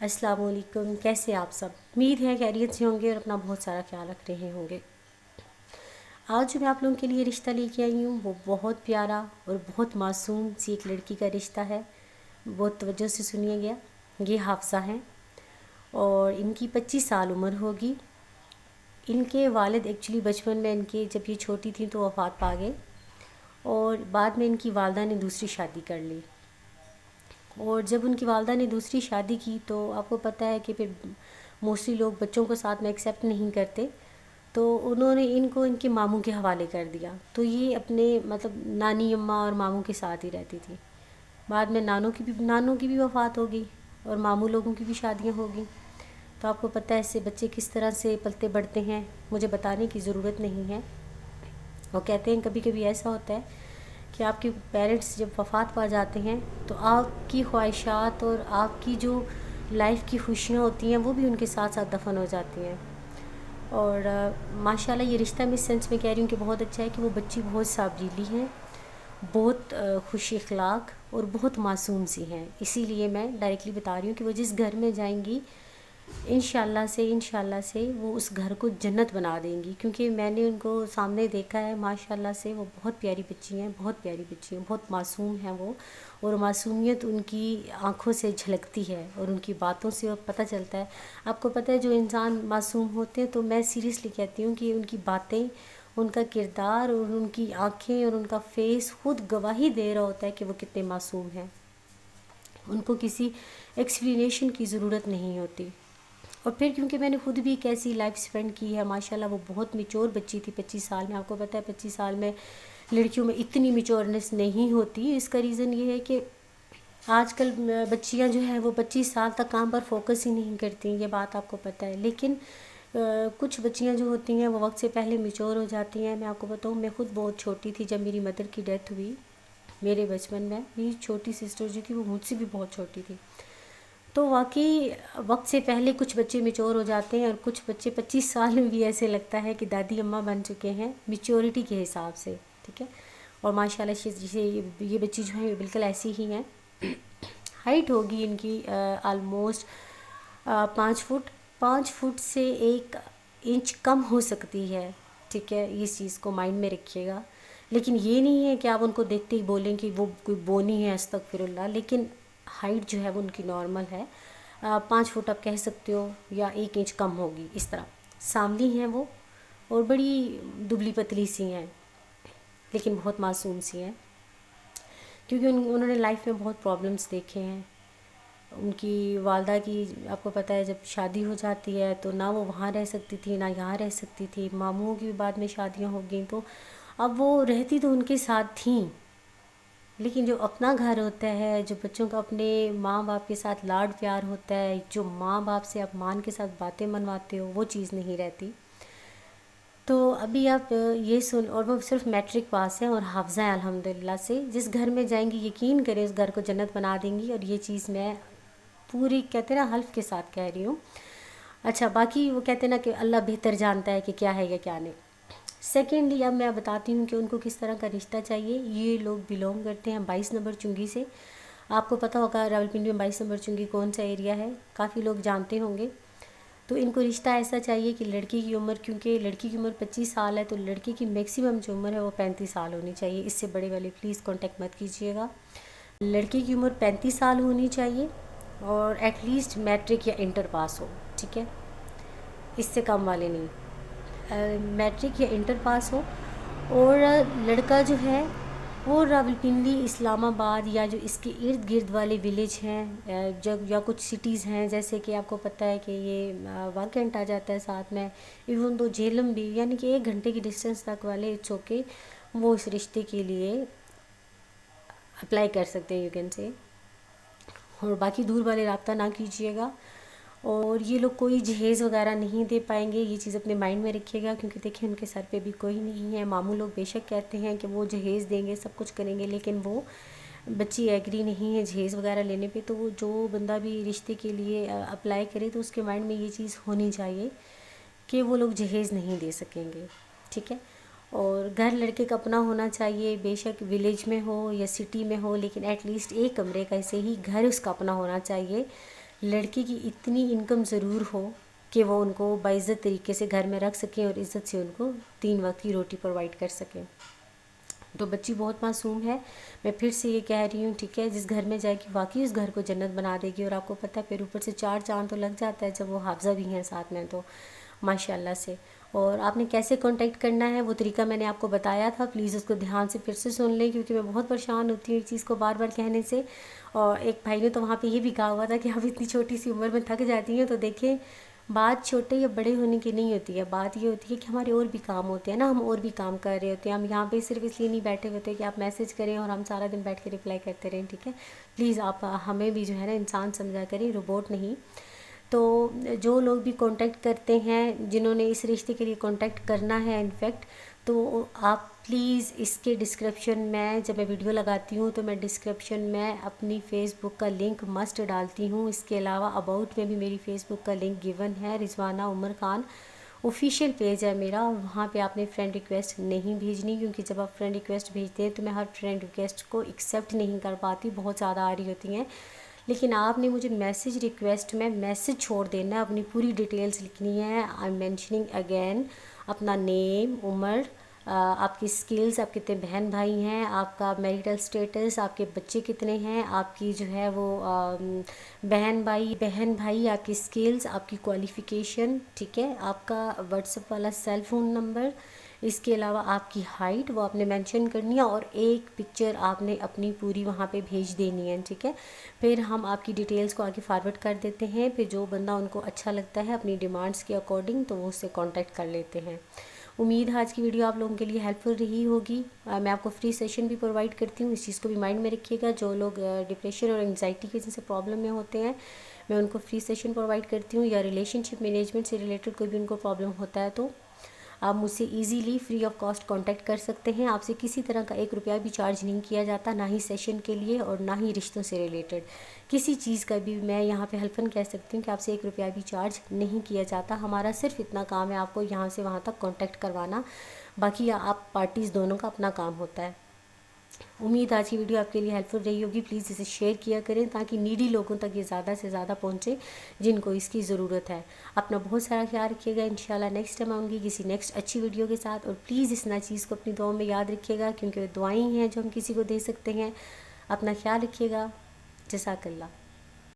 अस्सलाम वालेकुम। कैसे आप सब? उम्मीद है खैरियत से होंगे और अपना बहुत सारा ख्याल रख रहे होंगे। आज जो मैं आप लोगों के लिए रिश्ता लेके आई हूँ वो बहुत प्यारा और बहुत मासूम सी एक लड़की का रिश्ता है। बहुत तवज्जो से सुनिएगा। ये हाफसा हैं और इनकी 25 साल उम्र होगी। इनके वालिद एक्चुअली बचपन में इनके जब ये छोटी थी तो वफ़ात पा गए और बाद में इनकी वालदा ने दूसरी शादी कर ली। और जब उनकी वालदा ने दूसरी शादी की तो आपको पता है कि फिर मोस्टली लोग बच्चों को साथ में एक्सेप्ट नहीं करते, तो उन्होंने इनको इनके मामू के हवाले कर दिया। तो ये अपने मतलब नानी अम्मा और मामू के साथ ही रहती थी। बाद में नानों की भी वफ़ात हो गई और मामू लोगों की भी शादियां हो गई। तो आपको पता है इससे बच्चे किस तरह से पलते बढ़ते हैं, मुझे बताने की ज़रूरत नहीं है। वो कहते हैं कभी कभी ऐसा होता है कि आपके पेरेंट्स जब वफ़ात पा जाते हैं तो आपकी ख्वाहिशात और आपकी जो लाइफ की खुशियाँ होती हैं वो भी उनके साथ साथ दफन हो जाती हैं। और माशाल्लाह ये रिश्ता मैं इस सेंस में कह रही हूँ कि बहुत अच्छा है कि वो बच्ची बहुत साबरीली हैं, बहुत खुश अखलाक और बहुत मासूम सी हैं। इसीलिए मैं डायरेक्टली बता रही हूँ कि वो जिस घर में जाएंगी इंशाल्लाह से वो उस घर को जन्नत बना देंगी, क्योंकि मैंने उनको सामने देखा है। माशाल्लाह से वो बहुत प्यारी बच्ची हैं, बहुत प्यारी बच्ची हैं, बहुत मासूम हैं वो। और मासूमियत उनकी आँखों से झलकती है और उनकी बातों से वो पता चलता है। आपको पता है जो इंसान मासूम होते हैं तो मैं सीरियसली कहती हूँ कि उनकी बातें, उनका किरदार और उनकी आँखें और उनका फेस खुद गवाही दे रहा होता है कि वो कितने मासूम हैं। उनको किसी एक्सप्लेनेशन की ज़रूरत नहीं होती। और फिर क्योंकि मैंने खुद भी एक ऐसी लाइफ स्पेंड की है, माशाल्लाह वो बहुत मैच्योर बच्ची थी 25 साल में। आपको पता है 25 साल में लड़कियों में इतनी मैच्योरनेस नहीं होती। इसका रीज़न ये है कि आजकल बच्चियां जो हैं वो 25 साल तक काम पर फोकस ही नहीं करती, ये बात आपको पता है। लेकिन कुछ बच्चियां जो होती हैं वो वक्त से पहले मैच्योर हो जाती हैं। मैं आपको बताऊं, मैं खुद बहुत छोटी थी जब मेरी मदर की डेथ हुई। मेरे बचपन में मेरी छोटी सिस्टर जो थी वो मुझसे भी बहुत छोटी थी। तो वाकई वक्त से पहले कुछ बच्चे मैच्योर हो जाते हैं और कुछ बच्चे 25 साल में भी ऐसे लगता है कि दादी अम्मा बन चुके हैं मैच्योरिटी के हिसाब से। ठीक है। और माशाल्लाह से जैसे ये बच्ची जो है ये बिल्कुल ऐसी ही हैं। हाइट होगी इनकी आलमोस्ट 5 फुट, 5 फुट से 1 इंच कम हो सकती है। ठीक है, इस चीज़ को माइंड में रखिएगा। लेकिन ये नहीं है कि आप उनको देखते ही बोलें कि वो कोई बोनी है, अस्तगफिरुल्लाह। लेकिन हाइट जो है वो उनकी नॉर्मल है। 5 फुट आप कह सकते हो या 1 इंच कम होगी, इस तरह। सांवली हैं वो और बड़ी दुबली पतली सी हैं, लेकिन बहुत मासूम सी हैं, क्योंकि उन्होंने लाइफ में बहुत प्रॉब्लम्स देखे हैं। उनकी वालदा की आपको पता है जब शादी हो जाती है तो ना वो वहाँ रह सकती थी ना यहाँ रह सकती थी। मामूओं की भी बाद में शादियाँ हो गई, तो अब वो रहती तो उनके साथ थी, लेकिन जो अपना घर होता है, जो बच्चों का अपने माँ बाप के साथ लाड प्यार होता है, जो माँ बाप से आप मान के साथ बातें मनवाते हो, वो चीज़ नहीं रहती। तो अभी आप ये सुन, और वो सिर्फ मैट्रिक पास हैं और हाफज़ा हैं अल्हम्दुलिल्लाह से। जिस घर में जाएंगी यकीन करें उस घर को जन्नत बना देंगी, और ये चीज़ मैं पूरी कहते ना हल्फ के साथ कह रही हूँ। अच्छा, बाकी वो कहते ना कि अल्लाह बेहतर जानता है कि क्या है या क्या नहीं। सेकेंडली अब मैं बताती हूँ कि उनको किस तरह का रिश्ता चाहिए। ये लोग बिलोंग करते हैं 22 नंबर चुंगी से। आपको पता होगा रावलपिंडी में 22 नंबर चुंगी कौन सा एरिया है, काफ़ी लोग जानते होंगे। तो इनको रिश्ता ऐसा चाहिए कि लड़की की उम्र, क्योंकि लड़की की उम्र 25 साल है तो लड़की की मैक्सिमम जो उम्र है वो 35 साल होनी चाहिए। इससे बड़े वाले प्लीज़ कांटेक्ट मत कीजिएगा। लड़की की उम्र 35 साल होनी चाहिए और एटलीस्ट मैट्रिक या इंटर पास हो। ठीक है, इससे कम वाले नहीं। मैट्रिक या इंटर पास हो। और लड़का जो है वो रावलपिंडी, इस्लामाबाद या जो इसके इर्द गिर्द वाले विलेज हैं, जब या कुछ सिटीज़ हैं, जैसे कि आपको पता है कि ये वाकंट आ जाता है साथ में, इवन तो झेलम भी, यानी कि 1 घंटे की डिस्टेंस तक वाले इट्स ओके, वो इस रिश्ते के लिए अप्लाई कर सकते हैं, यू कैन से। और बाकी दूर वाले रब्ता ना कीजिएगा। और ये लोग कोई जहेज़ वगैरह नहीं दे पाएंगे, ये चीज़ अपने माइंड में रखिएगा, क्योंकि देखिए उनके सर पे भी कोई नहीं है। मामू लोग बेशक कहते हैं कि वो जहेज़ देंगे, सब कुछ करेंगे, लेकिन वो बच्ची एग्री नहीं है जहेज़ वगैरह लेने पे। तो वो जो बंदा भी रिश्ते के लिए अप्लाई करे तो उसके माइंड में ये चीज़ होनी चाहिए कि वो लोग जहेज़ नहीं दे सकेंगे। ठीक है। और घर लड़के का अपना होना चाहिए, बेशक विलेज में हो या सिटी में हो, लेकिन एटलीस्ट 1 कमरे का ऐसे ही घर उसका अपना होना चाहिए। لڑکی کی اتنی انکم ضرور ہو کہ وہ ان کو باعزت طریقے سے گھر میں رکھ سکیں اور عزت سے ان کو 3 وقت کی روٹی پرووائڈ کر سکیں۔ تو بچی بہت معصوم ہے، میں پھر سے یہ کہہ رہی ہوں، ٹھیک ہے، جس گھر میں جائے گی واقعی اس گھر کو جنت بنا دے گی۔ اور آپ کو پتہ ہے پھر اوپر سے 4 چاند تو لگ جاتا ہے جب وہ حافظہ بھی ہیں ساتھ میں، تو ماشاء اللہ سے۔ اور آپ نے کیسے کانٹیکٹ کرنا ہے وہ طریقہ میں نے آپ کو بتایا تھا، پلیز اس کو دھیان سے پھر سے سن لیں، کیونکہ میں بہت پریشان ہوتی ہوں ایک چیز کو بار بار کہنے سے۔ اور ایک بھائی نے تو وہاں پہ یہ بھی کہا ہوا تھا کہ آپ اتنی چھوٹی سی عمر میں تھک جاتی ہیں، تو دیکھیں بات چھوٹے یا بڑے ہونے کی نہیں ہوتی ہے، بات یہ ہوتی ہے کہ ہمارے اور بھی کام ہوتے ہیں نا، ہم اور بھی کام کر رہے ہوتے ہیں، ہم یہاں پہ صرف اس لیے نہیں بیٹھے ہوتے کہ آپ میسج کریں اور ہم سارا دن بیٹھ کے رپلائی کرتے رہیں، ٹھیک ہے۔ پلیز آپ ہمیں بھی جو ہے نا انسان سمجھا کریں، روبوٹ نہیں۔ تو جو لوگ بھی کانٹیکٹ کرتے ہیں، جنہوں نے اس رشتے کے لیے کانٹیکٹ کرنا ہے انفیکٹ، تو آپ پلیز اس کے ڈسکرپشن میں، جب میں ویڈیو لگاتی ہوں تو میں ڈسکرپشن میں اپنی فیس بک کا لنک مسٹ ڈالتی ہوں۔ اس کے علاوہ اباؤٹ میں بھی میری فیس بک کا لنک گیون ہے، رضوانہ عمر خان آفیشیل پیج ہے میرا، وہاں پہ آپ نے فرینڈ ریکویسٹ نہیں بھیجنی، کیونکہ جب آپ فرینڈ ریکویسٹ بھیجتے ہیں تو میں ہر فرینڈ ریکویسٹ کو ایکسیپٹ نہیں کر پاتی، بہت زیادہ آ رہی ہوتی ہیں۔ لیکن آپ نے مجھے میسیج ریکویسٹ میں میسیج چھوڑ دینا ہے، اپنی پوری ڈیٹیلز لکھنی ہے، آئی ایم مینشننگ اگین، اپنا نیم، عمر، آپ کی سکلز، آپ کتنے بہن بھائی ہیں، آپ کا میریٹل سٹیٹس، آپ کے بچے کتنے ہیں، آپ کی جو ہے وہ بہن بھائی، آپ کی سکلز، آپ کی کوالیفیکیشن، ٹھیک ہے، آپ کا واٹس ایپ والا سیل فون نمبر، اس کے علاوہ آپ کی ہائٹ وہ آپ نے مینشن کرنی ہے، اور ایک پکچر آپ نے اپنی پوری وہاں پہ بھیج دینی ہے، ٹھیک ہے۔ پھر ہم آپ کی ڈیٹیلز کو آگے فارورڈ کر دیتے ہیں، پھر جو بندہ ان کو اچھا لگتا ہے اپنی ڈیمانڈس کے اکارڈنگ تو وہ اس سے کانٹیکٹ کر لیتے ہیں۔ امید ہے آج کی ویڈیو آپ لوگوں کے لیے ہیلپ فل رہی ہوگی۔ میں آپ کو فری سیشن بھی پرووائڈ کرتی ہوں، اس چیز کو بھی مائنڈ میں رکھیے گا۔ جو لوگ ڈپریشن اور انگزائٹی کی جیسے پرابلم میں ہوتے ہیں، میں ان کو فری سیشن پرووائڈ کرتی ہوں، یا ریلیشن شپ مینجمنٹ سے ریلیٹڈ کوئی بھی ان کو پرابلم ہوتا ہے تو آپ مجھ سے easily free of cost contact کر سکتے ہیں۔ آپ سے کسی طرح کا 1 روپیہ بھی چارج نہیں کیا جاتا، نہ ہی سیشن کے لیے اور نہ ہی رشتوں سے ریلیٹڈ کسی چیز کا بھی۔ میں یہاں پہ حلفاً کہہ سکتی ہوں کہ آپ سے 1 روپیہ بھی چارج نہیں کیا جاتا، ہمارا صرف اتنا کام ہے آپ کو یہاں سے وہاں تک کانٹیکٹ کروانا، باقی آپ پارٹیز دونوں کا اپنا کام ہوتا ہے۔ امید آج کی ویڈیو آپ کے لیے ہیلپ فل رہی ہوگی، پلیز اسے شیئر کیا کریں تاکہ نیڈی لوگوں تک یہ زیادہ سے زیادہ پہنچے جن کو اس کی ضرورت ہے۔ اپنا بہت سارا خیال رکھیے گا، انشاءاللہ نیکسٹ ٹائم آؤں گی کسی نیکسٹ اچھی ویڈیو کے ساتھ، اور پلیز اس چیز کو اپنی دعاؤں میں یاد رکھیے گا، کیونکہ دعائیں ہیں جو ہم کسی کو دے سکتے ہیں۔ اپنا خیال رکھیے گا، جزاک اللہ۔